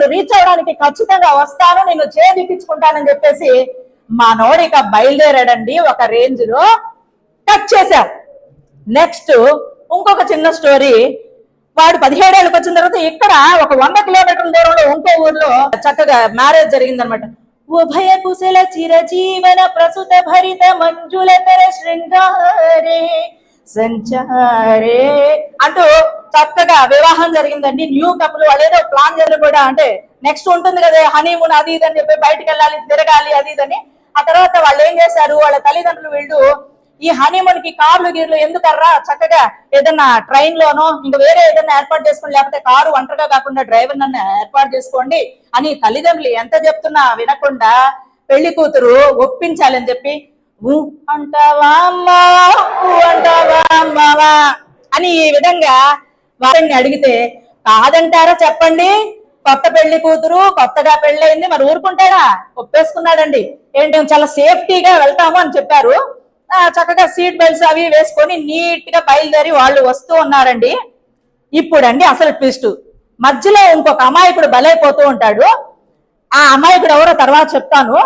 నేను రీచ్ అవడానికి ఖచ్చితంగా వస్తాను, నేను చేదిప్పించుకుంటానని చెప్పేసి మనోడు ఇక బయలుదేరాడండి. ఒక రేంజ్ లో కట్ చేశారు. నెక్స్ట్ ఇంకొక చిన్న స్టోరీ. వాడు 17 ఏళ్ళకి వచ్చిన తర్వాత ఇక్కడ ఒక 100 కిలోమీటర్ల దూరంలో ఇంకో ఊర్లో చక్కగా మ్యారేజ్ జరిగిందనమాట. ఉభయ కుశల చిరజీవన ప్రసుత భరిత మంజులతర శృంగారే సంచారే అంటూ చక్కగా వివాహం జరిగిందండి. న్యూ కపుల్ వాళ్ళు ఏదో ప్లాన్ చేయాలి కూడా, అంటే నెక్స్ట్ ఉంటుంది కదా హనీమూన్ అది ఇది అని చెప్పి బయటకు వెళ్ళాలి, తిరగాలి అది ఇదని. ఆ తర్వాత వాళ్ళు ఏం చేశారు, వాళ్ళ తల్లిదండ్రులు వీళ్ళు ఈ హనీమూన్ కి కార్లు గీర్లు ఎందుకర్రా, చక్కగా ఏదన్నా ట్రైన్ లోనో ఇంకా వేరే ఏదైనా ఏర్పాటు చేసుకోండి, లేకపోతే కారు ఒంటరిగా కాకుండా డ్రైవర్ నన్ను ఏర్పాటు చేసుకోండి అని తల్లిదండ్రులు ఎంత చెప్తున్నా వినకుండా పెళ్లి కూతురు ఒప్పించాలని చెప్పి అంటావా అమ్మావా అంటావా అమ్మావా అని ఈ విధంగా వారిని అడిగితే కాదంటారా చెప్పండి, కొత్త పెళ్లి కూతురు కొత్తగా పెళ్ళయింది, మరి ఊరుకుంటాడా, ఒప్పేసుకున్నాడండి. ఏంటి చాలా సేఫ్టీగా వెళ్తాము అని చెప్పారు. చక్కగా సీట్ బెల్ట్స్ అవి వేసుకొని నీట్ గా బయలుదేరి వాళ్ళు వస్తూ ఉన్నారండి. ఇప్పుడండి అసలు ట్విస్ట్, మధ్యలో ఇంకొక అమాయకుడు బలైపోతూ ఉంటాడు. ఆ అమాయకుడు ఎవరో తర్వాత చెప్తాను.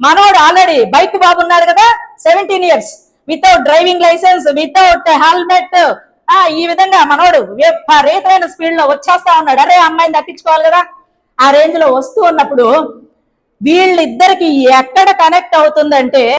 మనోడు ఆల్రెడీ బైక్ బాబు ఉన్నాడు కదా, 17 years, without driving licence, without helmet, ఈ విధంగా మనోడు విపరీతమైన స్పీడ్ లో వచ్చేస్తా ఉన్నాడు. అరే అమ్మాయిని దక్కించుకోవాలి కదా, ఆ రేంజ్ లో వస్తూ ఉన్నప్పుడు వీళ్ళిద్దరికి ఎక్కడ కనెక్ట్ అవుతుందంటే